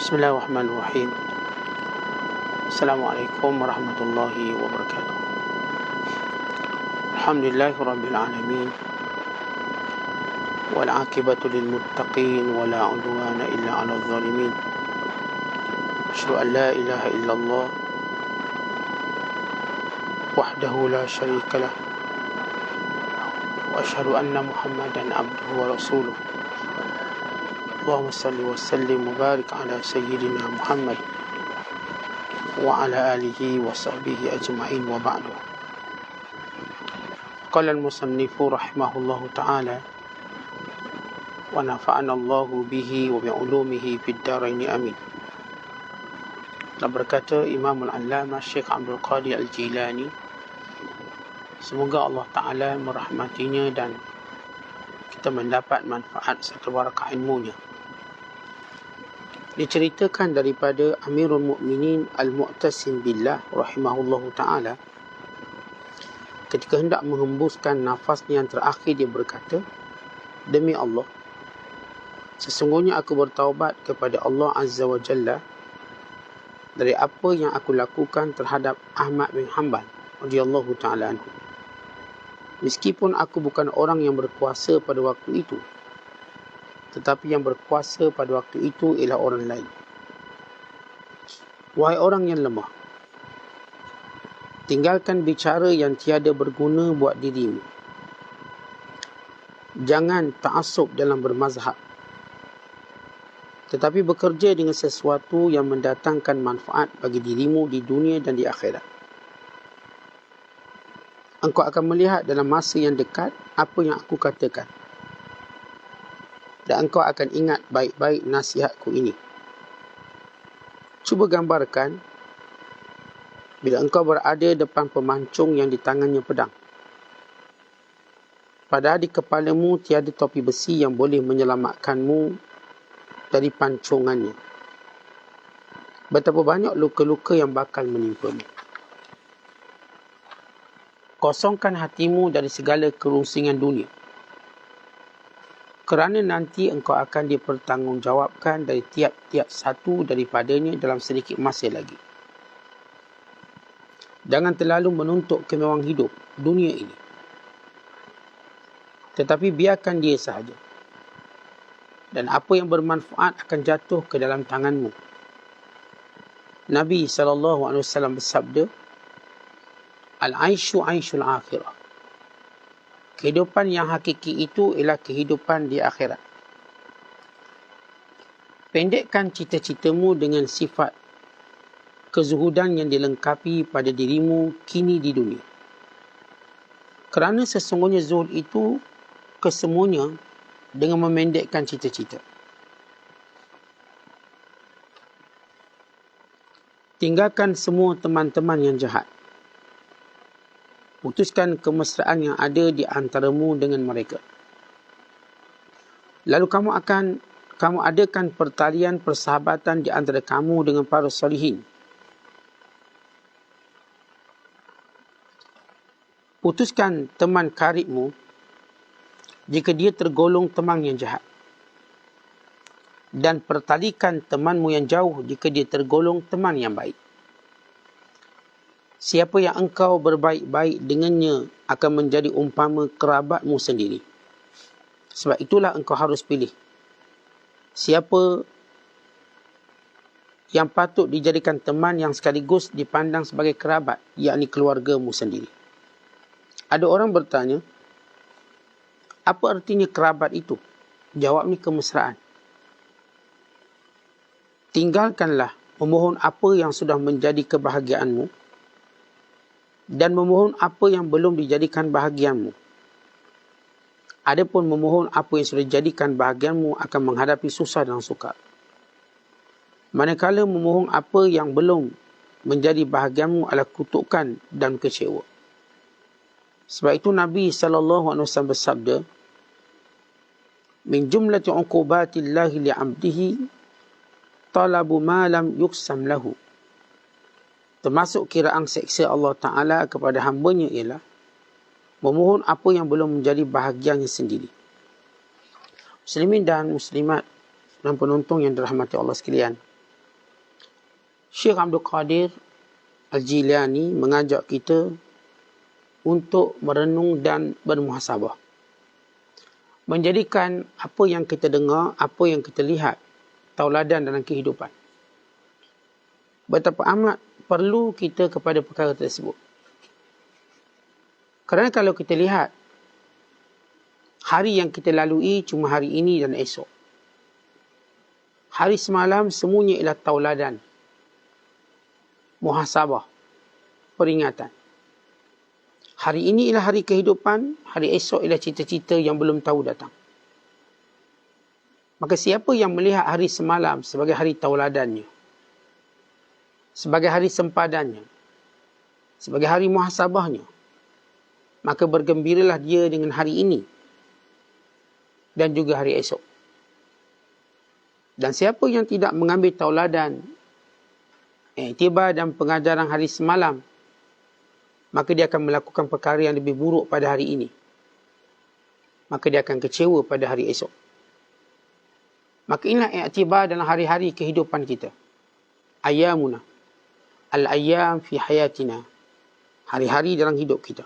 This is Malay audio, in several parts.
Bismillahirrahmanirrahim. Assalamualaikum warahmatullahi wabarakatuh. Alhamdulillahirabbil alamin. Wal 'aqibatu lil muttaqin wa la 'udwana illa 'alal zalimin. Asyhadu an la ilaha illallah wahdahu la syarika lah. Wa asyhadu anna Muhammadan 'abduhu wa rasuluh. Allahumma salli wa sallim wa barik ala sayyidina Muhammad wa ala alihi wa sahbihi ajma'in wa ba'du. Qala al-musannifu rahimahullahu ta'ala wa nafa'ana Allahu bihi wa bi'ulumihi fid daraini amin. Berkata Imam al-Allamah Syekh Abdul Qadir Al-Jilani, semoga Allah Ta'ala merahmatinya dan kita mendapat manfaat serta barakah ilmunya. Diceritakan daripada Amirul Mukminin Al-Mu'tasim Billah rahimahullahu ta'ala, ketika hendak menghembuskan nafasnya yang terakhir, dia berkata, demi Allah, sesungguhnya aku bertaubat kepada Allah Azza wa Jalla dari apa yang aku lakukan terhadap Ahmad bin Hanbal radhiyallahu ta'ala anhu. Meskipun aku bukan orang yang berkuasa pada waktu itu, tetapi yang berkuasa pada waktu itu ialah orang lain. Wahai orang yang lemah, tinggalkan bicara yang tiada berguna buat dirimu. Jangan ta'assub dalam bermazhab, tetapi bekerja dengan sesuatu yang mendatangkan manfaat bagi dirimu di dunia dan di akhirat. Engkau akan melihat dalam masa yang dekat apa yang aku katakan, dan engkau akan ingat baik-baik nasihatku ini. Cuba gambarkan bila engkau berada depan pemancung yang di tangannya pedang, padahal di kepalamu tiada topi besi yang boleh menyelamatkanmu dari pancungannya. Betapa banyak luka-luka yang bakal menimpamu. Kosongkan hatimu dari segala kerungsingan dunia, kerana nanti engkau akan dipertanggungjawabkan dari tiap-tiap satu daripadanya dalam sedikit masa lagi. Jangan terlalu menuntut kemewahan hidup dunia ini, tetapi biarkan dia sahaja, dan apa yang bermanfaat akan jatuh ke dalam tanganmu. Nabi SAW bersabda, Al-aisyu aishul akhirah. Kehidupan yang hakiki itu ialah kehidupan di akhirat. Pendekkan cita-citamu dengan sifat kezuhudan yang dilengkapi pada dirimu kini di dunia. Kerana sesungguhnya zuhud itu kesemuanya dengan memendekkan cita-cita. Tinggalkan semua teman-teman yang jahat. Putuskan kemesraan yang ada di antaramu dengan mereka. Lalu kamu adakan pertalian persahabatan di antara kamu dengan para salihin. Putuskan teman karibmu jika dia tergolong teman yang jahat, dan pertalikan temanmu yang jauh jika dia tergolong teman yang baik. Siapa yang engkau berbaik-baik dengannya akan menjadi umpama kerabatmu sendiri. Sebab itulah engkau harus pilih siapa yang patut dijadikan teman yang sekaligus dipandang sebagai kerabat, yakni keluargamu sendiri. Ada orang bertanya, apa artinya kerabat itu? Jawabnya kemesraan. Tinggalkanlah memohon apa yang sudah menjadi kebahagiaanmu dan memohon apa yang belum dijadikan bahagianmu. Adapun memohon apa yang sudah dijadikan bahagianmu akan menghadapi susah dan sukar. Manakala memohon apa yang belum menjadi bahagianmu adalah kutukan dan kecewa. Sebab itu Nabi SAW bersabda, min jumlati uqubatillahi li'abdihi talabu ma lam yuqsam lahu. Termasuk kiraan seksa Allah Ta'ala kepada hambanya ialah memohon apa yang belum menjadi bahagiannya sendiri. Muslimin dan muslimat dan penonton yang dirahmati Allah sekalian, Syekh Abdul Qadir Al-Jilani mengajak kita untuk merenung dan bermuhasabah. Menjadikan apa yang kita dengar, apa yang kita lihat, tauladan dalam kehidupan. Betapa amat perlu kita kepada perkara tersebut. Kerana kalau kita lihat, hari yang kita lalui cuma hari ini dan esok. Hari semalam semuanya ialah tauladan, muhasabah, peringatan. Hari ini ialah hari kehidupan, hari esok ialah cita-cita yang belum tahu datang. Maka siapa yang melihat hari semalam sebagai hari tauladannya, sebagai hari sempadannya, sebagai hari muhasabahnya, maka bergembiralah dia dengan hari ini dan juga hari esok. Dan siapa yang tidak mengambil tauladan, iktibar dan pengajaran hari semalam, maka dia akan melakukan perkara yang lebih buruk pada hari ini. Maka dia akan kecewa pada hari esok. Maka inilah iktibar dalam hari-hari kehidupan kita. Ayyamuna. Al-ayyam fi hayatina. Hari-hari dalam hidup kita.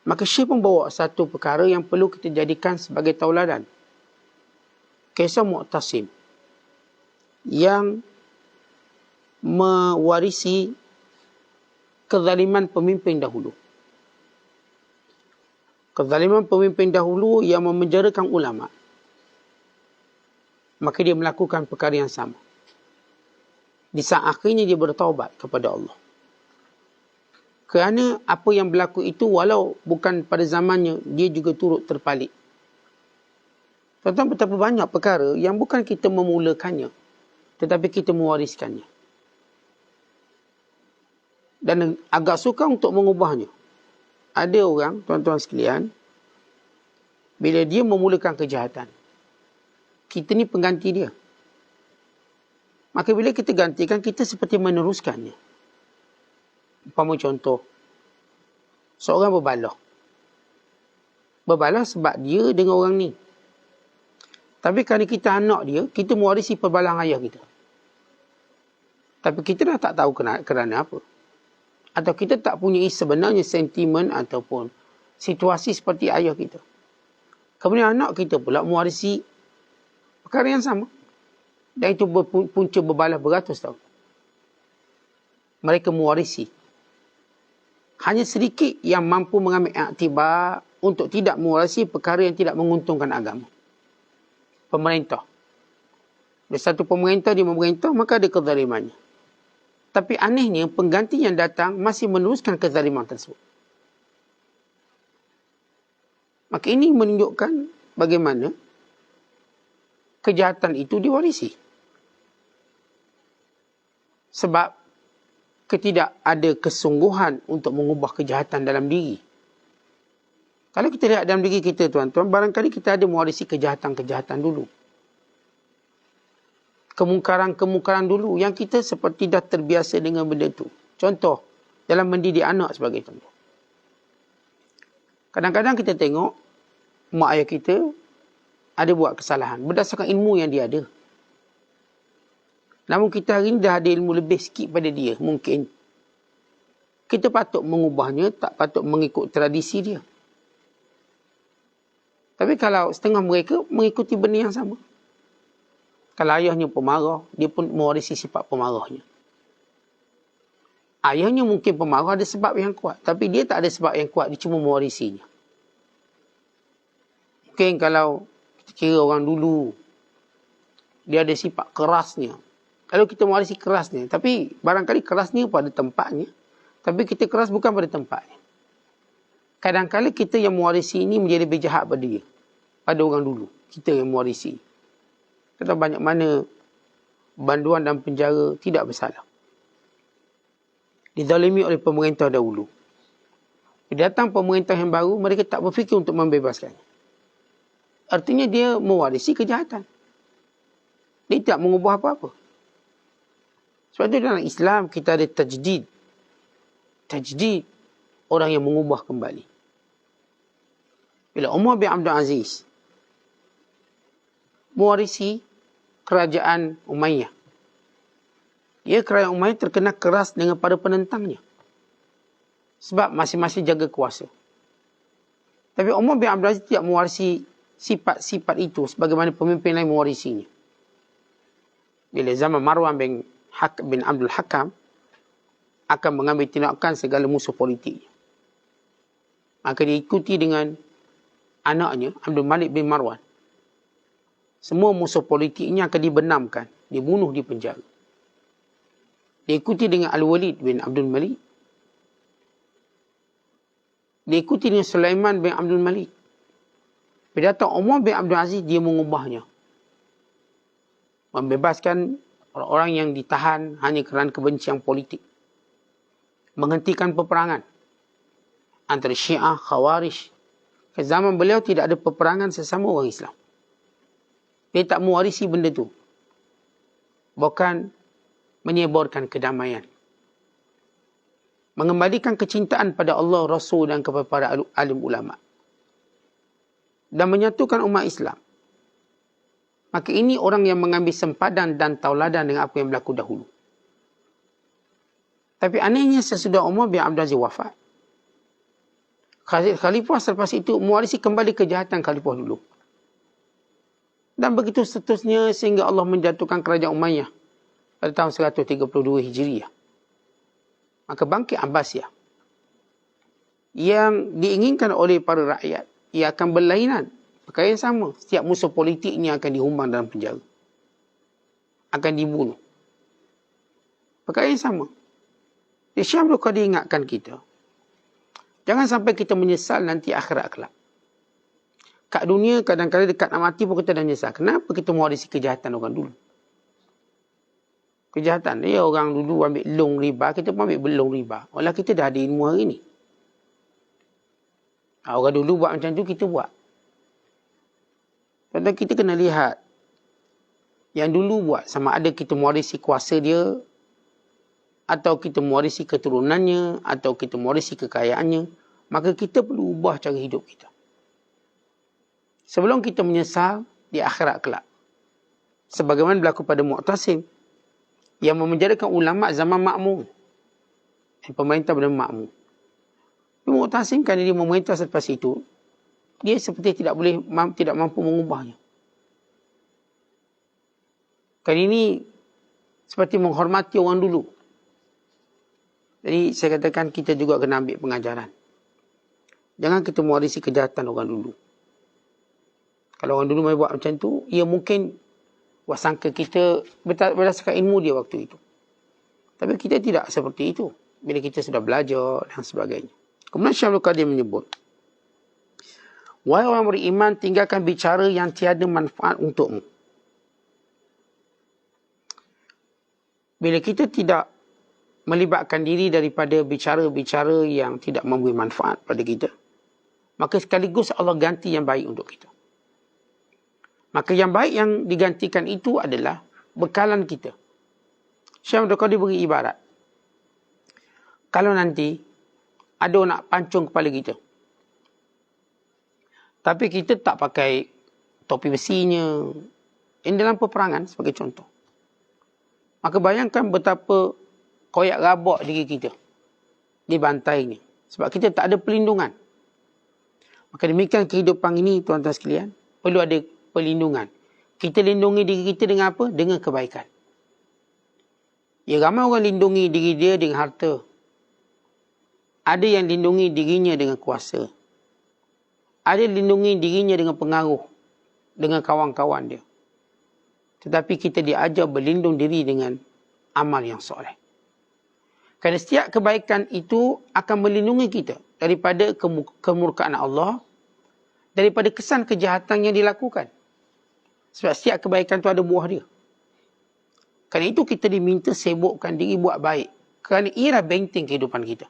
Maka Syekh membawa satu perkara yang perlu kita jadikan sebagai tauladan. Kisah Mu'tasim yang mewarisi kezaliman pemimpin dahulu. Kezaliman pemimpin dahulu yang memenjarakan ulama. Maka dia melakukan perkara yang sama. Di saat akhirnya dia bertaubat kepada Allah. Kerana apa yang berlaku itu walau bukan pada zamannya, dia juga turut terpalit. Tuan-tuan, betapa banyak perkara yang bukan kita memulakannya, tetapi kita mewariskannya. Dan agak sukar untuk mengubahnya. Ada orang, tuan-tuan sekalian, bila dia memulakan kejahatan, kita ni pengganti dia. Maka bila kita gantikan, kita seperti meneruskannya. Umpama contoh, seorang berbalah. Berbalah sebab dia dengan orang ni. Tapi kerana kita anak dia, kita mewarisi perbalahan ayah kita. Tapi kita dah tak tahu kerana apa. Atau kita tak punya sebenarnya sentimen ataupun situasi seperti ayah kita. Kemudian anak kita pula mewarisi perkara yang sama. Dan itu punca berbalas beratus tahun. Mereka mewarisi. Hanya sedikit yang mampu mengambil iktibar untuk tidak mewarisi perkara yang tidak menguntungkan agama. Pemerintah. Bila satu pemerintah dia memerintah, maka ada kezalimannya. Tapi anehnya, pengganti yang datang masih meneruskan kezaliman tersebut. Maka ini menunjukkan bagaimana kejahatan itu diwarisi. Sebab ketidak ada kesungguhan untuk mengubah kejahatan dalam diri. Kalau kita lihat dalam diri kita, tuan-tuan, barangkali kita ada mewarisi kejahatan-kejahatan dulu. Kemungkaran-kemungkaran dulu yang kita seperti dah terbiasa dengan benda itu. Contoh, dalam mendidik anak sebagai contoh. Kadang-kadang kita tengok mak ayah kita ada buat kesalahan berdasarkan ilmu yang dia ada. Namun kita hari ini dah ada ilmu lebih sikit pada dia. Mungkin kita patut mengubahnya, tak patut mengikut tradisi dia. Tapi kalau setengah mereka mengikuti benda yang sama. Kalau ayahnya pemarah, dia pun mewarisi sifat pemarahnya. Ayahnya mungkin pemarah ada sebab yang kuat. Tapi dia tak ada sebab yang kuat, dia cuma mewarisinya. Mungkin kalau kita kira orang dulu, dia ada sifat kerasnya. Kalau kita mewarisi kerasnya, tapi barangkali kerasnya pada tempatnya. Tapi kita keras bukan pada tempatnya. Kadang-kadang kita yang mewarisi ini menjadi lebih jahat pada dia. Pada orang dulu. Kita yang mewarisi. Kita banyak mana banduan dan penjara tidak bersalah. Dizalimi oleh pemerintah dahulu. Bila datang pemerintah yang baru, mereka tak berfikir untuk membebaskannya. Artinya dia mewarisi kejahatan. Dia tidak mengubah apa-apa. Sebab itu dalam Islam kita ada tajdid. Tajdid, orang yang mengubah kembali. Bila Umar bin Abdul Aziz mewarisi kerajaan Umayyah. kerajaan Umayyah terkena keras dengan para penentangnya. Sebab masing-masing jaga kuasa. Tapi Umar bin Abdul Aziz tidak mewarisi sifat-sifat itu sebagaimana pemimpin lain mewarisinya. Bila zaman Marwan bin Abdul Hakam akan mengambil tindakan segala musuh politiknya, maka diikuti dengan anaknya Abdul Malik bin Marwan. Semua musuh politiknya akan dibenamkan, dibunuh di penjara. Diikuti dengan Al-Walid bin Abdul Malik. Diikuti dengan Sulaiman bin Abdul Malik. Bila datang Umar bin Abdul Aziz, dia mengubahnya. Membebaskan orang-orang yang ditahan hanya kerana kebencian politik. Menghentikan peperangan antara Syiah, Khawarij. Ke zaman beliau tidak ada peperangan sesama orang Islam. Dia tak mewarisi benda tu. Bukan menyebarkan kedamaian. Mengembalikan kecintaan pada Allah, Rasul dan kepada para alim ulama. Dan menyatukan umat Islam. Maka ini orang yang mengambil sempadan dan tauladan dengan apa yang berlaku dahulu. Tapi anehnya sesudah Umar bin Abdul Aziz wafat, Khalifah selepas itu mewarisi kembali kejahatan Khalifah dulu. Dan begitu seterusnya sehingga Allah menjatuhkan kerajaan Umayyah pada tahun 132 Hijriah. Maka bangkit Abbasiyah yang diinginkan oleh para rakyat, ia akan berlainan. Perkara yang sama. Setiap musuh politiknya akan dihumbang dalam penjara. Akan dibunuh. Perkara yang sama. Syekh Abdul Qadir ingatkan kita, jangan sampai kita menyesal nanti akhirat kelak. Kat dunia kadang-kadang dekat nak mati pun kita dah menyesal. Kenapa kita mewarisi kejahatan orang dulu? Kejahatan. Ya, orang dulu ambil long riba, kita pun ambil belong riba. Walau kita dah ada ilmu hari ni. Orang dulu buat macam tu, kita buat. Kadang kita kena lihat yang dulu buat, sama ada kita mewarisi kuasa dia, atau kita mewarisi keturunannya, atau kita mewarisi kekayaannya, maka kita perlu ubah cara hidup kita. Sebelum kita menyesal di akhirat kelak. Sebagaimana berlaku pada Mu'tasim, yang memenjarakan ulama zaman makmum. Pemerintah bernama makmum. Mu'tasim kerana dia memerintah selepas itu, dia seperti tidak mampu mengubahnya. Kerana ini seperti menghormati orang dulu. Jadi saya katakan kita juga kena ambil pengajaran. Jangan kita mewarisi kejahatan orang dulu. Kalau orang dulu mai buat macam tu, ia mungkin wasangka kita berdasarkan ilmu dia waktu itu. Tapi kita tidak seperti itu. Bila kita sudah belajar dan sebagainya. Kemudian Syekh Abdul Qadir menyebut, wahai orang beriman, tinggalkan bicara yang tiada manfaat untukmu. Bila kita tidak melibatkan diri daripada bicara-bicara yang tidak memberi manfaat pada kita, maka sekaligus Allah ganti yang baik untuk kita. Maka yang baik yang digantikan itu adalah bekalan kita. Syekh Abdul Qadir beri ibarat. Kalau nanti ada orang nak pancung kepala kita, tapi kita tak pakai topi besinya, ini dalam peperangan sebagai contoh, maka bayangkan betapa koyak rabak diri kita dibantainya. Sebab kita tak ada perlindungan. Maka demikian kehidupan ini, tuan-tuan sekalian, perlu ada perlindungan. Kita lindungi diri kita dengan apa? Dengan kebaikan. Ya, ramai orang lindungi diri dia dengan harta. Ada yang lindungi dirinya dengan kuasa. Ada yang lindungi dirinya dengan pengaruh. Dengan kawan-kawan dia. Tetapi kita diajar berlindung diri dengan amal yang soleh. Kerana setiap kebaikan itu akan melindungi kita daripada kemurkaan Allah, daripada kesan kejahatan yang dilakukan. Sebab setiap kebaikan itu ada buah dia. Kerana itu kita diminta sibukkan diri buat baik. Kerana ia benteng kehidupan kita.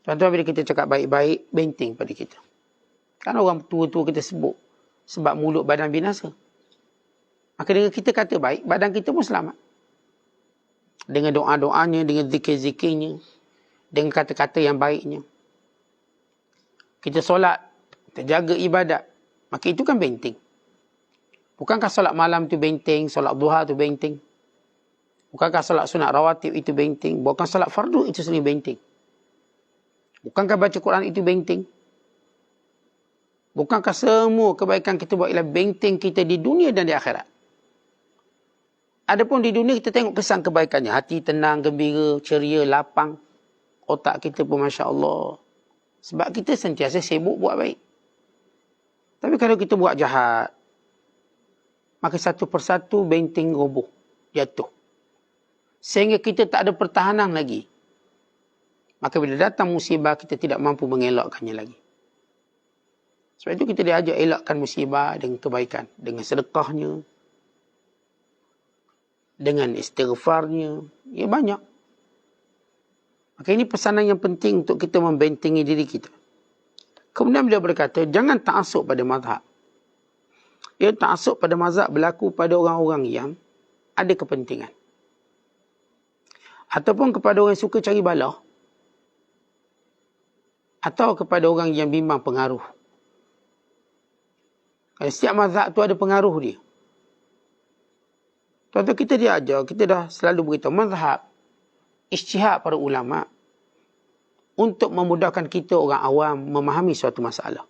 Tuan-tuan, bila kita cakap baik-baik, benteng pada kita. Kan orang tua-tua kita sebut, sebab mulut badan binasa. Maka dengan kita kata baik, badan kita pun selamat. Dengan doa-doanya, dengan zikir-zikirnya, dengan kata-kata yang baiknya. Kita solat, kita jaga ibadat, maka itu kan benteng. Bukankah solat malam tu benteng, solat duha tu benteng? Bukankah salat sunat rawatib itu benteng? Bukan salat fardu itu sendiri benteng? Bukankah baca Quran itu benteng? Bukankah semua kebaikan kita buat ialah benteng kita di dunia dan di akhirat? Adapun di dunia kita tengok kesan kebaikannya. Hati tenang, gembira, ceria, lapang. Otak kita pun Masya Allah. Sebab kita sentiasa sibuk buat baik. Tapi kalau kita buat jahat, maka satu persatu benteng roboh, jatuh. Sehingga kita tak ada pertahanan lagi. Maka bila datang musibah, kita tidak mampu mengelakkannya lagi. Sebab itu kita diajak elakkan musibah dengan kebaikan. Dengan sedekahnya. Dengan istighfarnya. Ya banyak. Maka ini pesanan yang penting untuk kita membentengi diri kita. Kemudian beliau berkata, jangan ta'asuk pada mazhab. Ya, ta'asuk pada mazhab berlaku pada orang-orang yang ada kepentingan. Ataupun kepada orang yang suka cari balah. Atau kepada orang yang bimbang pengaruh. Setiap mazhab tu ada pengaruh dia. Tuan-tuan kita diajar, kita dah selalu beritahu mazhab, ijtihad para ulama untuk memudahkan kita orang awam memahami suatu masalah.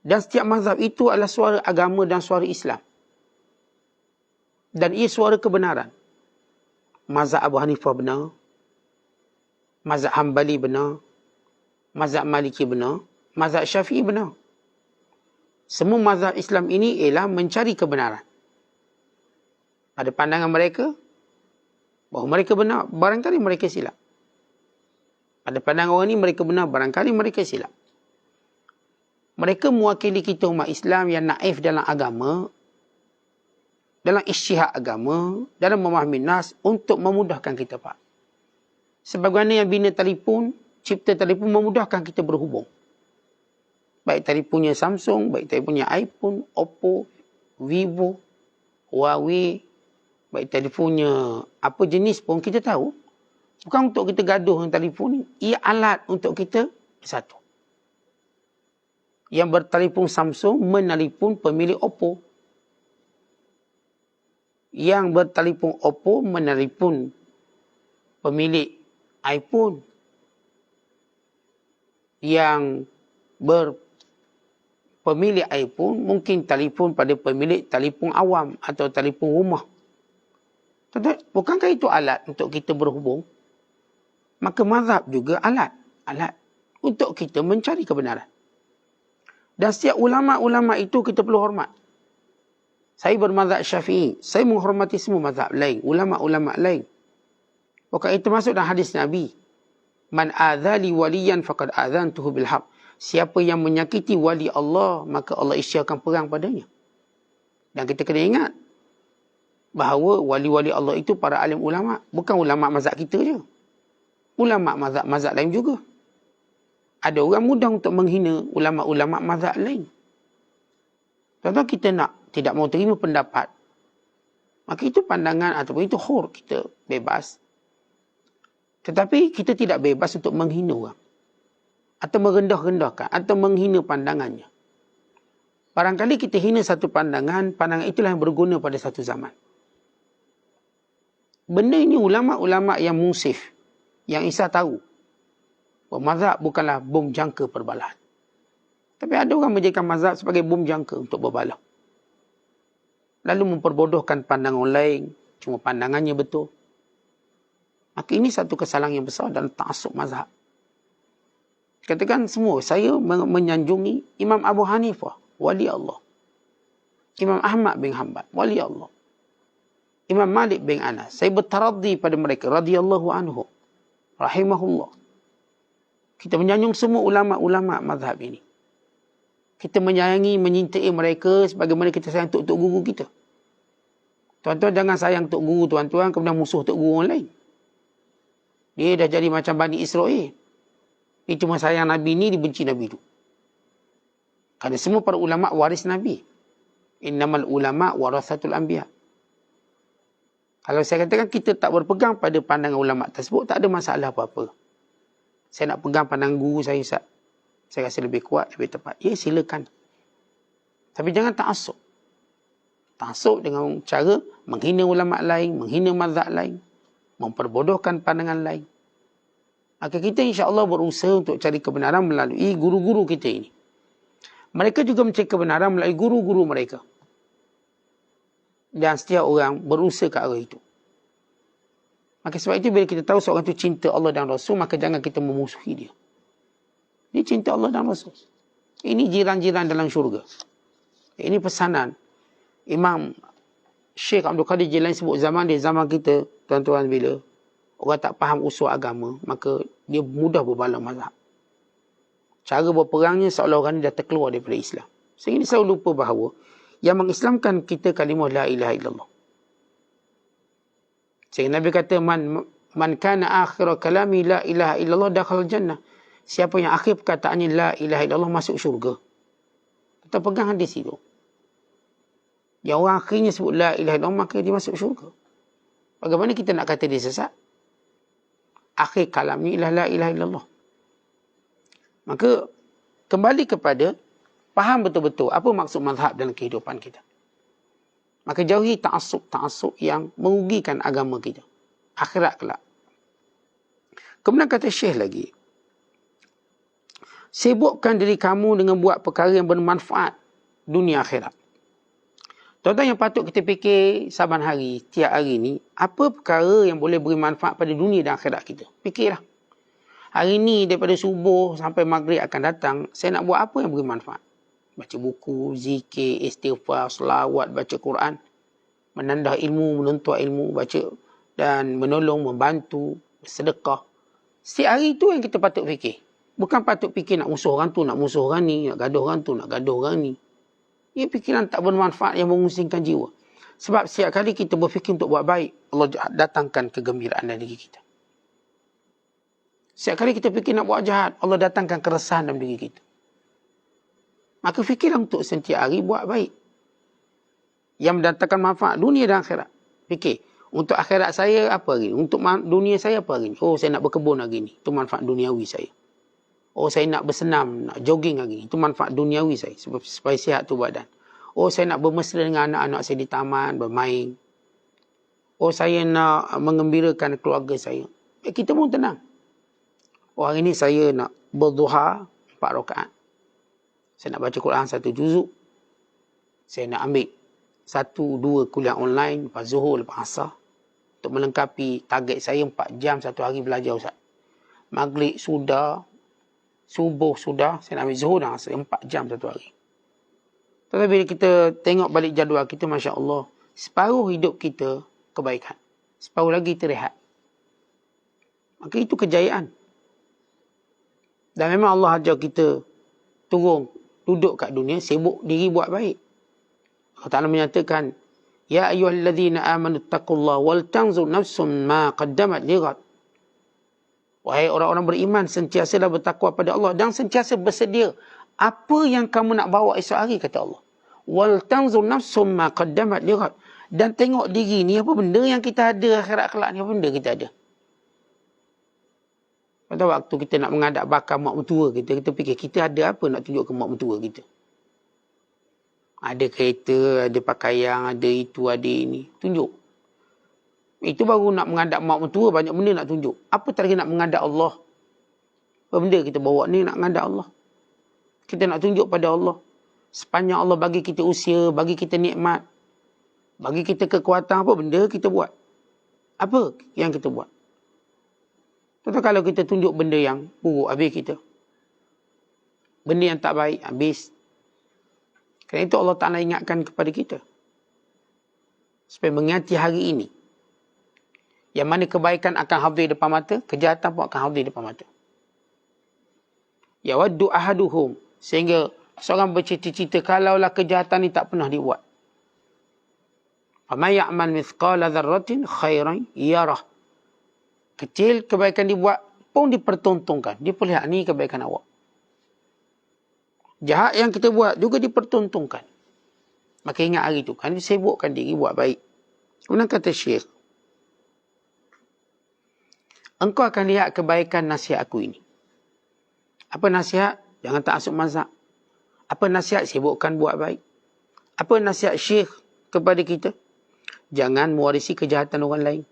Dan setiap mazhab itu adalah suara agama dan suara Islam. Dan ia suara kebenaran. Mazhab Abu Hanifah benar. Mazhab Hanbali benar. Mazhab Maliki benar. Mazhab Syafi'i benar. Semua mazhab Islam ini ialah mencari kebenaran. Pada pandangan mereka, bahawa mereka benar, barangkali mereka silap. Pada pandangan orang ini mereka benar, barangkali mereka silap. Mereka mewakili kita umat Islam yang naif dalam agama, dalam ijtihad agama, dalam memahami nas untuk memudahkan kita, Pak. Sebagaimana yang bina telefon, cipta telefon memudahkan kita berhubung. Baik telefonnya Samsung, baik telefonnya iPhone, Oppo, Vivo, Huawei, baik telefonnya apa jenis pun kita tahu. Bukan untuk kita gaduh dengan telefon ni. Ia alat untuk kita bersatu. Yang bertelefon Samsung menelefon pemilik Oppo. Yang bertelefon Oppo menelefon pemilik iPhone. Yang pemilik iPhone mungkin telefon pada pemilik telefon awam atau telefon rumah. Bukankah itu alat untuk kita berhubung? Maka mazhab juga alat. Alat untuk kita mencari kebenaran. Dan setiap ulama-ulama itu kita perlu hormat. Saya bermazhab Syafi'i. Saya menghormati semua mazhab lain. Ulama-ulama lain. Bukan itu masuk dalam hadis Nabi. Man adzali waliyan faqad adzantuhu bil haqq. Siapa yang menyakiti wali Allah, maka Allah isyaratkan perang padanya. Dan kita kena ingat bahawa wali-wali Allah itu para alim ulama. Bukan ulama mazhab kita je. Ulama mazhab lain juga. Ada orang mudah untuk menghina ulama-ulama mazhab lain. Contoh kita tidak mau terima pendapat. Maka itu pandangan ataupun itu khur. Kita bebas. Tetapi kita tidak bebas untuk menghina orang. Atau merendah-rendahkan. Atau menghina pandangannya. Barangkali kita hina satu pandangan. Pandangan itulah yang berguna pada satu zaman. Benda ini ulama-ulama yang musif. Yang Isa tahu. Bahawa mazhab bukanlah bom jangka perbalahan. Tapi ada orang menjadikan mazhab sebagai bom jangka untuk berbalah. Lalu memperbodohkan pandangan orang lain. Cuma pandangannya betul. Maka ini satu kesalahan yang besar dalam ta'assub mazhab. Katakan semua, saya menyanjungi Imam Abu Hanifah, wali Allah. Imam Ahmad bin Hanbal, wali Allah. Imam Malik bin Anas, saya bertaraddi pada mereka, radhiyallahu anhu, rahimahullah. Kita menyanjung semua ulama-ulama mazhab ini. Kita menyayangi, menyintai mereka sebagaimana kita sayang tok guru kita. Tuan-tuan jangan sayang tok guru tuan-tuan kemudian musuh tok guru orang lain. Dia dah jadi macam Bani Israel. Dia cuma sayang Nabi ni, dibenci Nabi tu. Kerana semua para ulama waris Nabi. Innamal ulama warasatul anbiya. Kalau saya katakan kita tak berpegang pada pandangan ulama tersebut, tak ada masalah apa-apa. Saya nak pegang pandangan guru saya, Ustaz. Saya rasa lebih kuat, lebih tepat. Ya, silakan. Tapi jangan ta'assub. Ta'assub dengan cara menghina ulama lain, menghina mazhab lain, memperbodohkan pandangan lain. Maka kita insya-Allah berusaha untuk cari kebenaran melalui guru-guru kita ini. Mereka juga mencari kebenaran melalui guru-guru mereka. Dan setiap orang berusaha ke arah itu. Maka sebab itu bila kita tahu seorang itu cinta Allah dan Rasul, maka jangan kita memusuhi dia. Dia cinta Allah dan Rasul. Ini jiran-jiran dalam syurga. Ini pesanan Imam Syekh Abdul Qadir Jilani sebut zaman kita, tuan-tuan, bila orang tak faham usul agama, maka dia mudah berbalau mazhab. Cara berperangnya seolah orang ni dah terkeluar daripada Islam. Sehingga dia selalu lupa bahawa yang mengislamkan kita kalimah la ilaha illallah. Sehingga Nabi kata, man kana akhir kalami la ilaha illallah dakhal jannah. Siapa yang akhir perkataannya la ilaha illallah masuk syurga. Kita pegang hadis itu. Yang orang akhirnya sebut la ilaha illallah, maka dia masuk syurga. Bagaimana kita nak kata dia sesat? Akhir kalamnya ialah la ilaha illallah. Maka kembali kepada faham betul-betul apa maksud mazhab dalam kehidupan kita. Maka jauhi ta'assub yang merugikan agama kita. Akhirat kelak. Kemudian kata Syekh lagi, sibukkan diri kamu dengan buat perkara yang bermanfaat dunia akhirat. Tuan-tuan, yang patut kita fikir saban hari, tiap hari ni, apa perkara yang boleh beri manfaat pada dunia dan akhirat kita? Fikirlah. Hari ni daripada subuh sampai maghrib akan datang, saya nak buat apa yang beri manfaat? Baca buku, zikir, istighfar, selawat, baca Quran, menandah ilmu, menuntut ilmu, baca dan menolong, membantu, sedekah. Setiap hari tu yang kita patut fikir. Bukan patut fikir nak musuh orang tu, nak musuh orang ni, nak gaduh orang tu, nak gaduh orang ni. Ia fikiran tak bermanfaat yang mengusingkan jiwa. Sebab setiap kali kita berfikir untuk buat baik, Allah datangkan kegembiraan dalam diri kita. Setiap kali kita fikir nak buat jahat, Allah datangkan keresahan dalam diri kita. Maka fikirlah untuk setiap hari buat baik. Yang mendatangkan manfaat dunia dan akhirat. Fikir, untuk akhirat saya apa hari ni? Untuk dunia saya apa hari ni? Oh, saya nak berkebun hari ni. Itu manfaat duniawi saya. Oh, saya nak bersenam, nak jogging hari ni. Itu manfaat duniawi saya. Supaya sihat tu badan. Oh, saya nak bermesra dengan anak-anak saya di taman, bermain. Oh, saya nak mengembirakan keluarga saya. Kita pun tenang. Oh, hari ni saya nak berduha 4 rakaat. Saya nak baca Quran 1 juzuk. Saya nak ambil 1-2 kuliah online, lepas zuhur, lepas asar. Untuk melengkapi target saya 4 jam satu hari belajar, Ustaz. Maghrib sudah, subuh sudah, saya nak ambil zuhur dan asar 4 jam satu hari. Tetapi bila kita tengok balik jadual kita, Masya Allah, separuh hidup kita kebaikan. Separuh lagi kita rehat. Maka itu kejayaan. Dan memang Allah ajar kita turun, duduk kat dunia, sibuk diri buat baik. Allah Ta'ala menyatakan, Ya ayyuhalladzina amanu taqullaha wal tanzur nafsum ma qaddamat lighad. Wahai orang-orang beriman, sentiasalah bertakwa pada Allah dan sentiasa bersedia apa yang kamu nak bawa esok hari, kata Allah. Wal tanzur nafsum ma qaddamat lighad. Dan tengok diri ni, apa benda yang kita ada akhirat kelak ni, apa benda kita ada. Pada waktu kita nak menghadap bakar mak mentua kita, kita fikir kita ada apa nak tunjuk ke mak mentua kita. Ada kereta, ada pakaian, ada itu, ada ini. Tunjuk. Itu baru nak menghadap mak mentua, banyak benda nak tunjuk. Apa lagi nak menghadap Allah? Apa benda kita bawa ni nak menghadap Allah? Kita nak tunjuk pada Allah. Sepanjang Allah bagi kita usia, bagi kita nikmat, bagi kita kekuatan, apa benda kita buat? Apa yang kita buat? Tentu kalau kita tunjuk benda yang buruk, habis kita. Benda yang tak baik, habis. Kerana itu Allah Ta'ala ingatkan kepada kita. Supaya mengingati hari ini. Yang mana kebaikan akan hadir depan mata, kejahatan pun akan hadir depan mata. Ya waddu ahaduhum. Sehingga seorang bercita-cita kalaulah kejahatan ni tak pernah dibuat. Faman ya'mal mithqala dzarratin khairan yarah. Kecil kebaikan dibuat pun dipertontonkan. Dia perlihat ni kebaikan awak. Jahat yang kita buat juga dipertontonkan. Maka ingat hari tu. Kan sibukkan diri buat baik. Kemudian kata Syekh, engkau akan lihat kebaikan nasihat aku ini. Apa nasihat? Jangan ta'assub mazhab. Apa nasihat? Sibukkan buat baik. Apa nasihat Syekh? kepada kita, jangan mewarisi kejahatan orang lain.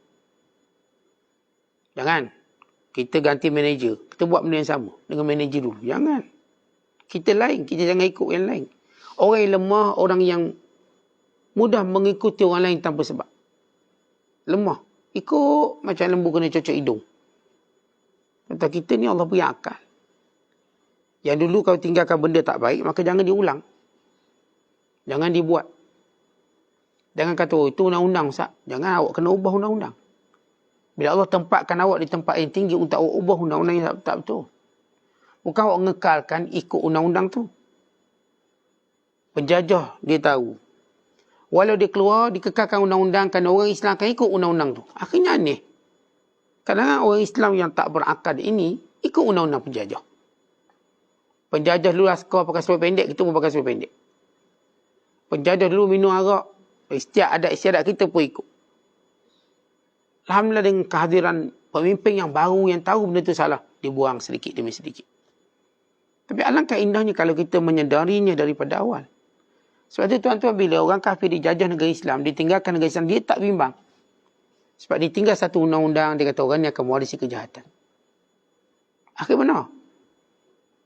Jangan. Kita ganti manager. Kita buat benda yang sama dengan manager dulu. Jangan. Kita lain. Kita jangan ikut yang lain. Orang yang lemah, orang yang mudah mengikuti orang lain tanpa sebab. Lemah. Ikut macam lembu kena cocok hidung. Kata kita ni Allah beri akal. Yang dulu kau tinggalkan benda tak baik, maka jangan diulang. Jangan dibuat. Jangan kata, oh itu undang-undang Ustaz. Jangan, awak kena ubah undang-undang. Bila Allah tempatkan awak di tempat yang tinggi untuk awak ubah undang-undang yang tak betul. Bukan awak ngekalkan ikut undang-undang tu. Penjajah dia tahu. Walau dia keluar, dikekalkan undang-undang kerana orang Islam akan ikut undang-undang tu. Akhirnya aneh. Kadang-kadang orang Islam yang tak berakal ini ikut undang-undang penjajah. Penjajah dulu askar pakai seluar pendek, kita pun pakai seluar pendek. Penjajah dulu minum arak, setiap adat istiadat kita pun ikut. Alhamdulillah dengan kehadiran pemimpin yang baru yang tahu benda itu salah, dibuang sedikit demi sedikit. Tapi alangkah indahnya kalau kita menyedarinya daripada awal. Sebab itu tuan-tuan, bila orang kafir dijajah negara Islam, ditinggalkan negara Islam, dia tak bimbang. Sebab ditinggal satu undang-undang, dia kata orang ni akan mewarisi kejahatan. Akhir benar.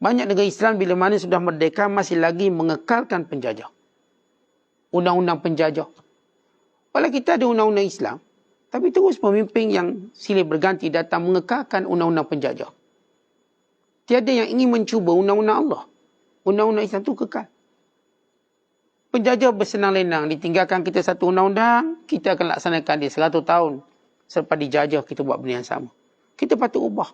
Banyak negara Islam bila mana sudah merdeka masih lagi mengekalkan penjajah. Undang-undang penjajah. Walau kita ada undang-undang Islam, tapi terus pemimpin yang silih berganti datang mengekalkan undang-undang penjajah. Tiada yang ingin mencuba undang-undang Allah. Undang-undang Islam itu kekal. Penjajah bersenang lenang, ditinggalkan kita satu undang-undang, kita akan laksanakan dia 100 tahun. Selepas dijajah, kita buat benda yang sama. Kita patut ubah.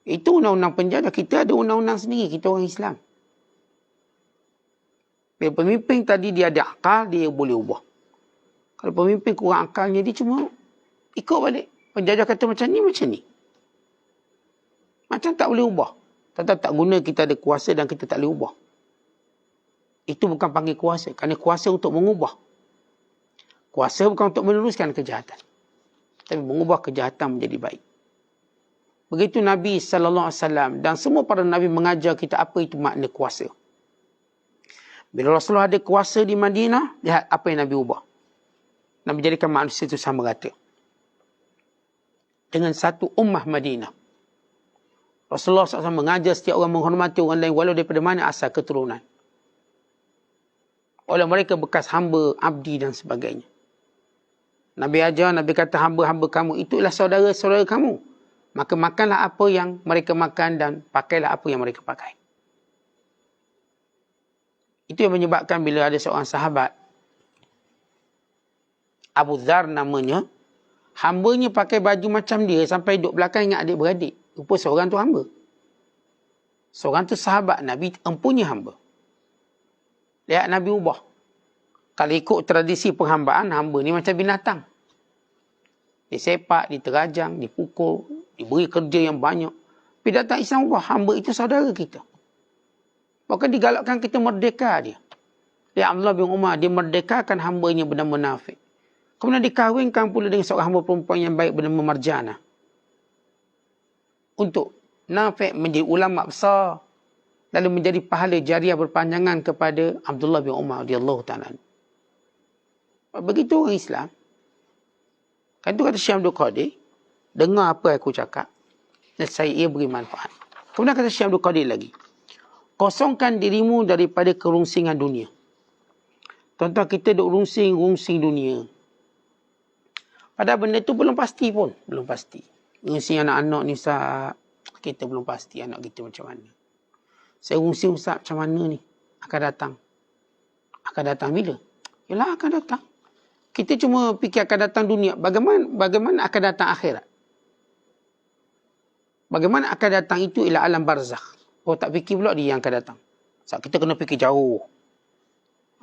Itu undang-undang penjajah. Kita ada undang-undang sendiri, kita orang Islam. Bila pemimpin tadi dia ada akal, dia boleh ubah. Kalau pemimpin kurang akalnya, dia cuma ikut balik. Penjajah kata macam ni. Macam tak boleh ubah. Tetap tak guna kita ada kuasa dan kita tak boleh ubah. Itu bukan panggil kuasa. Kerana kuasa untuk mengubah. Kuasa bukan untuk meneruskan kejahatan. Tapi mengubah kejahatan menjadi baik. Begitu Nabi SAW dan semua para Nabi mengajar kita apa itu makna kuasa. Bila Rasulullah ada kuasa di Madinah, lihat apa yang Nabi ubah. Nabi jadikan manusia itu sama rata. Dengan satu ummah Madinah. Rasulullah SAW mengajar setiap orang menghormati orang lain walau daripada mana asal keturunan. Oleh mereka bekas hamba, abdi dan sebagainya. Nabi ajar, Nabi kata hamba-hamba kamu, itulah saudara-saudara kamu. Maka makanlah apa yang mereka makan dan pakailah apa yang mereka pakai. Itu yang menyebabkan bila ada seorang sahabat, Abu Dhar namanya, hambanya pakai baju macam dia sampai duduk belakang ingat adik-beradik. Rupa seorang tu hamba. Seorang tu sahabat Nabi, empunya hamba. Lihat Nabi ubah. Kalau ikut tradisi penghambaan, hamba ni macam binatang. Disepak, diterajang, dipukul, diberi kerja yang banyak. Tapi datang Islam ubah, hamba itu saudara kita. Bahkan digalakkan kita merdeka dia. Lihat Abdullah bin Umar, dia merdekakan hambanya bernama Nafi'. Kemudian dikahwinkan pula dengan seorang hamba perempuan yang baik bernama Marjana. Untuk Nafi' menjadi ulama besar. Lalu menjadi pahala jariah berpanjangan kepada Abdullah bin Umar radhiyallahu ta'ala. Begitu orang Islam. Kan itu kata Syekh Abdul Qadir, dengar apa aku cakap, dan saya ia beri manfaat. Kemudian kata Syekh Abdul Qadir lagi, kosongkan dirimu daripada kerungsingan dunia. Tuan-tuan, kita duk rungsing dunia. Padahal benda tu belum pasti pun. Belum pasti. Rungsing anak-anak ni Ustaz, kita belum pasti anak kita macam mana. Saya rungsing Ustaz macam mana ni akan datang. Akan datang bila? Yalah akan datang. Kita cuma fikir akan datang dunia. Bagaimana akan datang akhirat? Bagaimana akan datang itu ialah alam barzakh. Oh tak fikir pula dia yang akan datang. Sebab kita kena fikir jauh.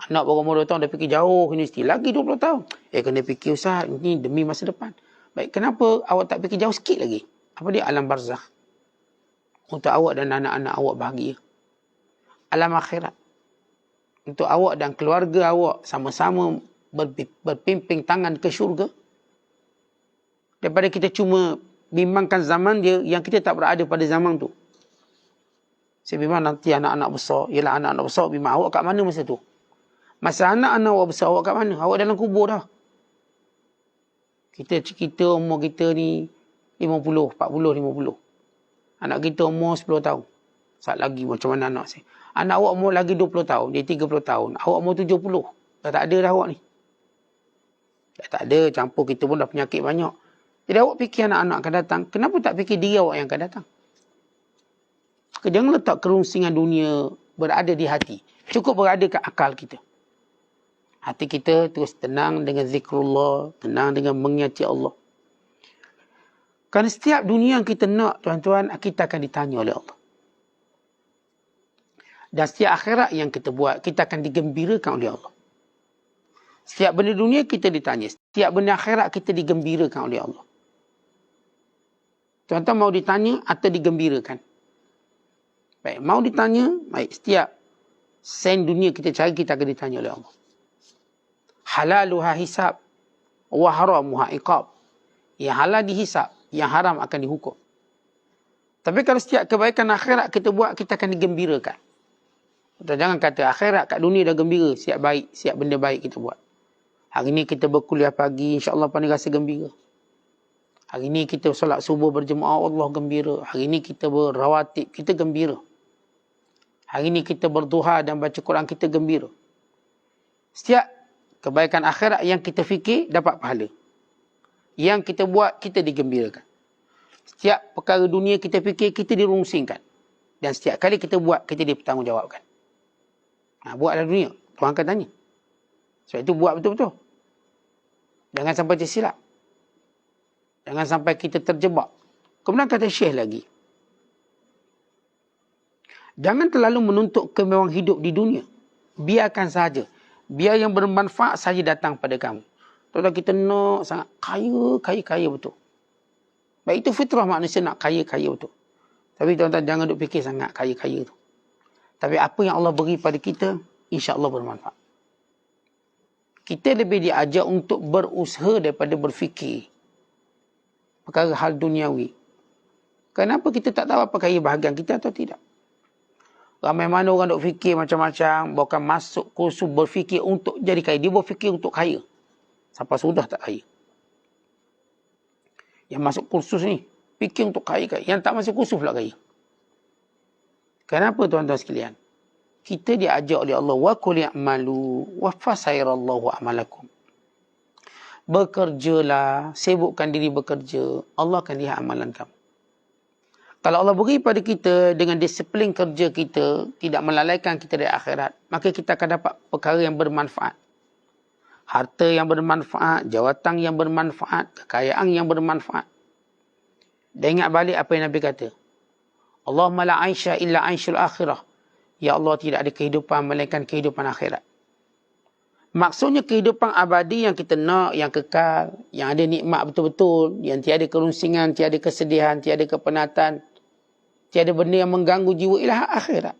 Anak baru umur 2 tahun dah fikir jauh universiti. Lagi 20 tahun. Kena fikir Ustaz, ini demi masa depan. Baik, kenapa awak tak fikir jauh sikit lagi? Apa dia alam barzakh? Untuk awak dan anak-anak awak bahagia. Alam akhirat. Untuk awak dan keluarga awak sama-sama berpimping tangan ke syurga. Daripada kita cuma bimbangkan zaman dia yang kita tak berada pada zaman tu. Saya bimbang nanti anak-anak besar. Yalah anak-anak besar bimbang awak kat mana masa tu? Masa anak-anak awak besar, awak kat mana? Awak dalam kubur dah. Kita umur kita ni 50, 40, 50. Anak kita umur 10 tahun. Saat lagi macam mana anak saya. Anak awak umur lagi 20 tahun, dia 30 tahun. Awak umur 70. Dah tak ada dah awak ni. Dah tak ada, campur kita pun dah penyakit banyak. Jadi awak fikir anak-anak akan datang, kenapa tak fikir diri awak yang akan datang? Jangan letak kerungsingan dunia berada di hati. Cukup berada kat akal kita. Hati kita terus tenang dengan zikrullah, tenang dengan mengingat Allah. Kerana setiap dunia yang kita nak, tuan-tuan, kita akan ditanya oleh Allah. Dan setiap akhirat yang kita buat, kita akan digembirakan oleh Allah. Setiap benda dunia kita ditanya. Setiap benda akhirat kita digembirakan oleh Allah. Tuan-tuan mau ditanya atau digembirakan? Baik, mau ditanya, baik, setiap sen dunia kita cari, kita akan ditanya oleh Allah. Halaluha hisab, wa haramuha iqab. Yang halal dihisab, yang haram akan dihukum. Tapi kalau setiap kebaikan akhirat kita buat, kita akan digembirakan. Jangan kata akhirat kat dunia dah gembira, siap baik, siap benda baik kita buat. Hari ni kita berkuliah pagi, insya-Allah pandai rasa gembira. Hari ni kita solat subuh berjemaah, Allah gembira. Hari ni kita berawatib, kita gembira. Hari ni kita berduha dan baca Quran, kita gembira. Setiap kebaikan akhirat yang kita fikir, dapat pahala. Yang kita buat, kita digembirakan. Setiap perkara dunia kita fikir, kita dirungsingkan. Dan setiap kali kita buat, kita dipertanggungjawabkan. Buatlah dunia, Tuhan akan tanya. Sebab itu buat betul-betul. Jangan sampai tersilap. Jangan sampai kita terjebak. Kemudian kata Syekh lagi, jangan terlalu menuntut kemewahan hidup di dunia. Biarkan sahaja. Biar yang bermanfaat saja datang pada kamu. Tuan-tuan, kita nak sangat kaya betul. Baik, itu fitrah manusia nak kaya betul. Tapi tuan-tuan, jangan duk fikir sangat kaya tu. Tapi apa yang Allah beri pada kita, insya-Allah bermanfaat. Kita lebih diajar untuk berusaha daripada berfikir perkara hal duniawi. Kenapa kita tak tahu apa kaya bahagian kita atau tidak? Ramai mana orang duk fikir macam-macam, bukan masuk kursus berfikir untuk jadi kaya. Dia berfikir untuk kaya. Sampai sudah tak kaya. Yang masuk kursus ni, fikir untuk kaya. Yang tak masuk kursus pula kaya. Kenapa tuan-tuan sekalian? Kita diajar oleh Allah, wa qul ya'malu wa fasayrallahu a'malakum. Bekerjalah, sibukkan diri bekerja, Allah akan lihat amalan kamu. Kalau Allah beri pada kita dengan disiplin kerja kita, tidak melalaikan kita dari akhirat, maka kita akan dapat perkara yang bermanfaat. Harta yang bermanfaat, jawatan yang bermanfaat, kekayaan yang bermanfaat. Dan ingat balik apa yang Nabi kata. Allahumma la aisha illa aishul akhirah. Ya Allah, tidak ada kehidupan melainkan kehidupan akhirat. Maksudnya kehidupan abadi yang kita nak, yang kekal, yang ada nikmat betul-betul, yang tiada kerunsingan, tiada kesedihan, tiada kepenatan, tiada benda yang mengganggu jiwa, ialah akhirat.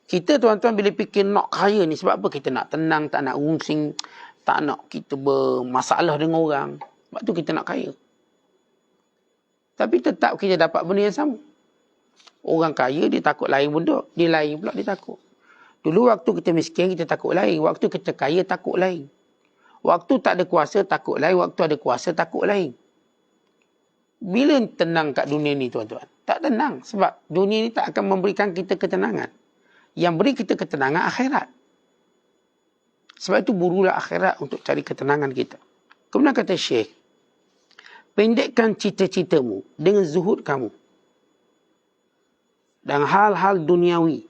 Kita tuan-tuan bila fikir nak kaya ni, sebab apa? Kita nak tenang, tak nak rungsing, tak nak kita bermasalah dengan orang. Sebab tu kita nak kaya. Tapi tetap kita dapat benda yang sama. Orang kaya dia takut lain benda, dia lain pula dia takut. Dulu waktu kita miskin kita takut lain, waktu kita kaya takut lain. Waktu tak ada kuasa takut lain, waktu ada kuasa takut lain. Bila tenang kat dunia ni tuan-tuan? Tak tenang, sebab dunia ni tak akan memberikan kita ketenangan. Yang beri kita ketenangan akhirat. Sebab itu burulah akhirat untuk cari ketenangan kita. Kemudian kata Syekh, pendekkan cita-citamu dengan zuhud kamu dan hal-hal duniawi.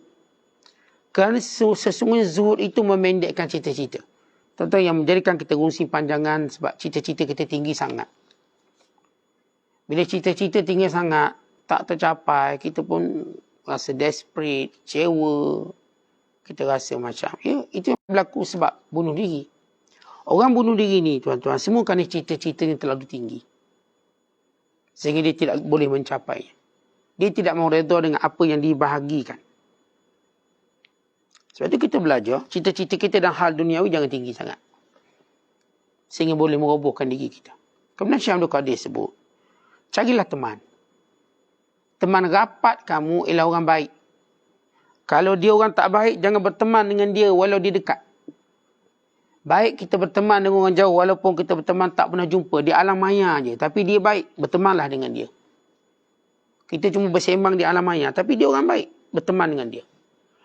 Kerana sesungguhnya zuhud itu memendekkan cita-cita. Tuan-tuan, yang menjadikan kita gungsi panjangan sebab cita-cita kita tinggi sangat. Bila cita-cita tinggi sangat, tak tercapai, kita pun rasa desperate, kecewa. Kita rasa macam, ya, itu yang berlaku sebab bunuh diri. Orang bunuh diri ni, tuan-tuan, semua kerana cita-citanya terlalu tinggi. Sehingga dia tidak boleh mencapai. Dia tidak mau redha dengan apa yang dibahagikan. Sebab itu kita belajar, cita-cita kita dan hal duniawi jangan tinggi sangat. Sehingga boleh merobohkan diri kita. Kemudian Syekh Abdul Qadir sebut, carilah teman. Teman rapat kamu ialah orang baik. Kalau dia orang tak baik, jangan berteman dengan dia walau dia dekat. Baik kita berteman dengan orang jauh walaupun kita berteman tak pernah jumpa. Di alam maya je. Tapi dia baik. Bertemanlah dengan dia. Kita cuma bersembang di alam maya. Tapi dia orang baik. Berteman dengan dia.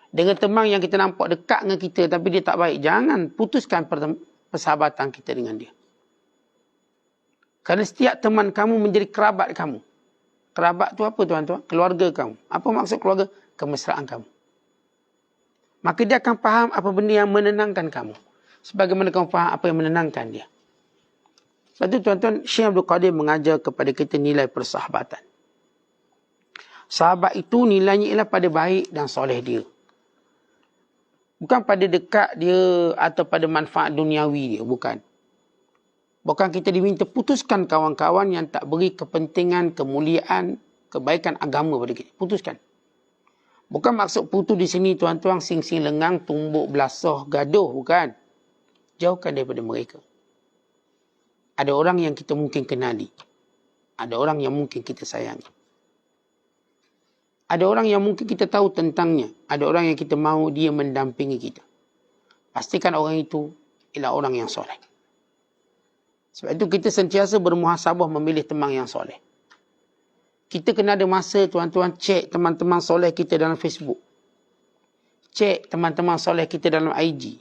Dengan teman yang kita nampak dekat dengan kita tapi dia tak baik. Jangan putuskan persahabatan kita dengan dia. Kerana setiap teman kamu menjadi kerabat kamu. Kerabat tu apa tuan-tuan? Keluarga kamu. Apa maksud keluarga? Kemesraan kamu. Maka dia akan faham apa benda yang menenangkan kamu. Sebagaimana kamu faham apa yang menenangkan dia. Sebab itu tuan-tuan, Syekh Abdul Qadir mengajar kepada kita nilai persahabatan. Sahabat itu nilainya ialah pada baik dan soleh dia. Bukan pada dekat dia atau pada manfaat duniawi dia. Bukan. Bukan kita diminta putuskan kawan-kawan yang tak beri kepentingan, kemuliaan, kebaikan agama pada kita. Putuskan. Bukan maksud putus di sini tuan-tuan sing-sing lengang, tumbuk, belasah, gaduh. Bukan. Jauhkan daripada mereka. Ada orang yang kita mungkin kenali. Ada orang yang mungkin kita sayangi. Ada orang yang mungkin kita tahu tentangnya. Ada orang yang kita mahu dia mendampingi kita. Pastikan orang itu ialah orang yang soleh. Sebab itu kita sentiasa bermuhasabah memilih teman yang soleh. Kita kena ada masa tuan-tuan cek teman-teman soleh kita dalam Facebook. Cek teman-teman soleh kita dalam IG.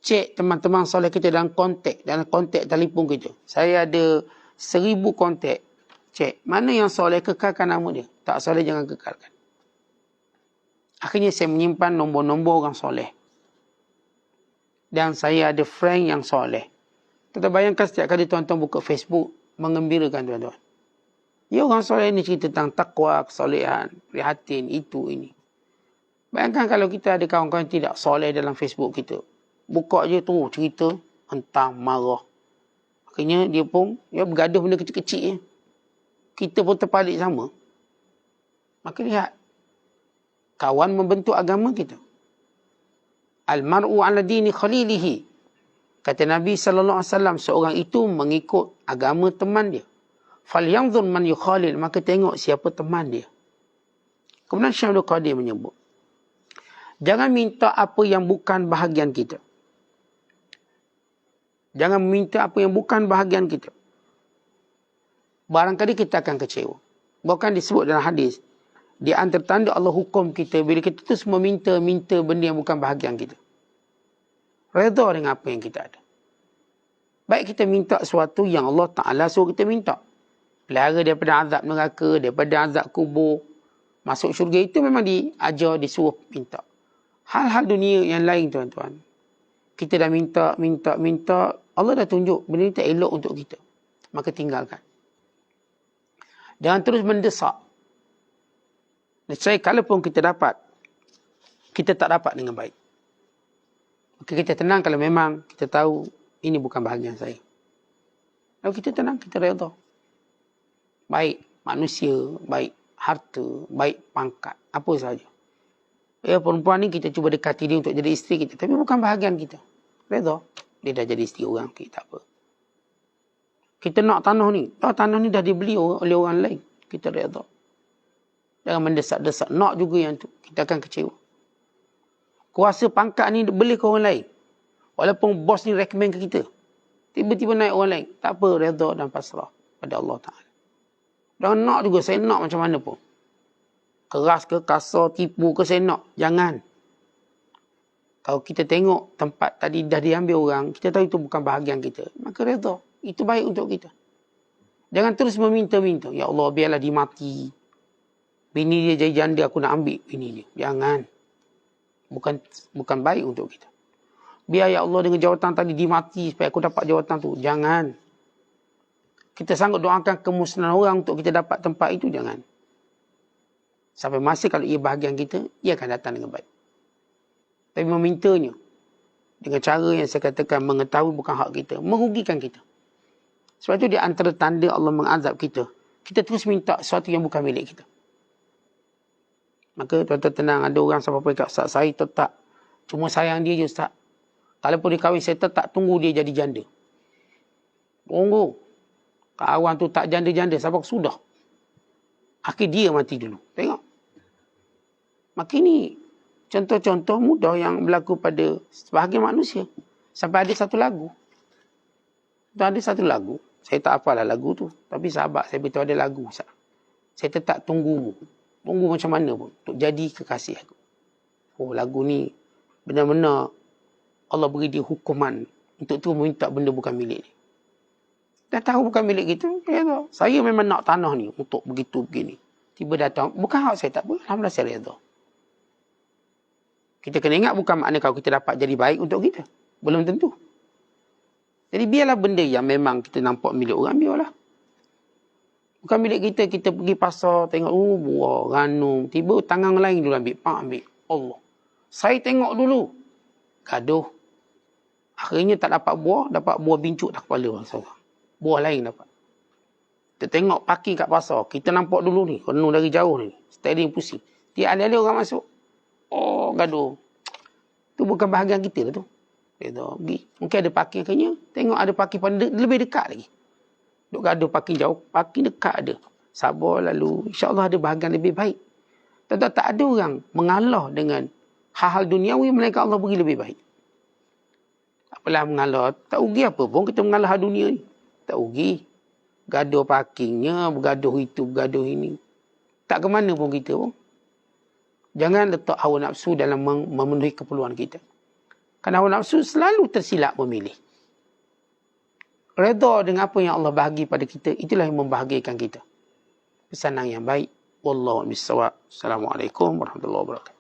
Cek teman-teman soleh kita dalam kontak telefon kita. Saya ada 1000 kontak. Cek mana yang soleh, kekalkan nama dia. Tak soleh jangan kekalkan. Akhirnya saya menyimpan nombor-nombor orang soleh. Dan saya ada friend yang soleh. Kita bayangkan setiap kali tuan-tuan buka Facebook, mengembirakan tuan-tuan. Ya orang soleh ni cerita tentang takwa, kesolehan, prihatin, itu, ini. Bayangkan kalau kita ada kawan-kawan tidak soleh dalam Facebook kita. Buka je tu cerita, hentam, marah. Akhirnya dia pun bergaduh benda kecil-kecil je. Kita pun terpalit sama. Maka lihat. Kawan membentuk agama kita. Al-mar'u ala dini khalilihi. Kata Nabi SAW, seorang itu mengikut agama teman dia. Falyanzur man yukhalil. Maka tengok siapa teman dia. Kemudian Syekh Abdul Qadir menyebut. Jangan minta apa yang bukan bahagian kita. Jangan minta apa yang bukan bahagian kita. Barangkali kita akan kecewa. Bahkan disebut dalam hadis. Di antara tanda Allah hukum kita. Bila kita terus meminta benda yang bukan bahagian kita. Redha dengan apa yang kita ada. Baik kita minta sesuatu yang Allah Ta'ala suruh kita minta. Pelihara daripada azab neraka, daripada azab kubur. Masuk syurga itu memang diajar, disuruh minta. Hal-hal dunia yang lain tuan-tuan. Kita dah minta. Allah dah tunjuk benda ini tak elok untuk kita. Maka tinggalkan. Jangan terus mendesak. Nescaya kalaupun kita dapat, kita tak dapat dengan baik. Maka kita tenang kalau memang kita tahu ini bukan bahagian saya. Lalu kita tenang, kita redha. Baik manusia, baik harta, baik pangkat, apa sahaja. Ya perempuan ni kita cuba dekati dia untuk jadi isteri kita. Tapi bukan bahagian kita. Redha. Dia dah jadi isteri orang, kita apa. Kita nak tanah ni. Tanah ni dah dibeli oleh orang lain. Kita redha. Jangan mendesak-desak. Nak juga yang tu. Kita akan kecewa. Kuasa pangkat ni beli ke orang lain. Walaupun bos ni recommend ke kita. Tiba-tiba naik orang lain. Tak apa, redha dan pasrah pada Allah Ta'ala. Jangan nak juga. Saya nak macam mana pun. Keras ke, kasar, tipu ke, saya nak. Jangan. Kalau kita tengok tempat tadi dah diambil orang, kita tahu itu bukan bahagian kita. Maka redha. Itu baik untuk kita. Jangan terus meminta-minta. Ya Allah, biarlah dia mati. Bini dia jadi janda, aku nak ambil bini dia. Jangan. Bukan baik untuk kita. Biar ya Allah dengan jawatan tadi dia mati supaya aku dapat jawatan tu. Jangan. Kita sanggup doakan kemusnahan orang untuk kita dapat tempat itu. Jangan. Sampai masa kalau ia bahagian kita, ia akan datang dengan baik. Tapi memintanya dengan cara yang saya katakan mengetahui bukan hak kita, merugikan kita. Sebab itu di antara tanda Allah mengazab kita, kita terus minta sesuatu yang bukan milik kita. Maka tuan-tuan tenang, ada orang sampai kata, Ustaz, saya tetap cuma sayang dia je Ustaz. Kalau pun dia kahwin, saya tetap tunggu dia jadi janda. Tunggu. Kawan tu tak janda-janda, sampai sudah. Akhir dia mati dulu. Tengok. Maka ini contoh-contoh mudah yang berlaku pada sebahagian manusia. Sampai ada satu lagu. Ada satu lagu. Saya tak hafal lah lagu tu. Tapi sahabat saya beritahu ada lagu. Saya tetap tunggumu. Tunggu macam mana pun. Untuk jadi kekasih aku. Oh, lagu ni benar-benar Allah beri dia hukuman. Untuk tu minta benda bukan milik dia. Dah tahu bukan milik kita. Saya memang nak tanah ni untuk begitu begini. Tiba datang. Bukan hak saya, tak apa. Alhamdulillah saya redha. Kita kena ingat bukan makna kalau kita dapat jadi baik untuk kita. Belum tentu. Jadi biarlah benda yang memang kita nampak milik orang, biarlah. Bukan milik kita, kita pergi pasar, tengok, buah, ranum. Tiba tangan lain dulu ambil. Ambil. Allah. Saya tengok dulu. Gaduh. Akhirnya tak dapat buah bincuk tak kepala orang seorang. Buah lain dapat. Kita tengok parking kat pasar. Kita nampak dulu ni. Penuh dari jauh ni. Steering pusing. Tiap ada orang masuk. Oh, gaduh. Tu bukan bahagian kita lah tu. Mungkin ada parking akhirnya. Tengok ada parking lebih dekat lagi. Duk gaduh parking jauh. Parking dekat ada. Sabar lalu. InsyaAllah ada bahagian lebih baik. Tentu tak ada orang mengalah dengan hal-hal duniawi. Melainkan Allah beri lebih baik. Apalah mengalah. Tak rugi apa pun kita mengalah hal dunia ni. Tak rugi. Gaduh parkingnya. Bergaduh itu. Bergaduh ini. Tak ke mana pun kita pun. Jangan letak hawa nafsu dalam memenuhi keperluan kita. Kerana hawa nafsu selalu tersilap memilih. Redha dengan apa yang Allah bahagi pada kita, itulah yang membahagiakan kita. Pesanan yang baik. Wallahu a'lam bishawab. Assalamualaikum warahmatullahi wabarakatuh.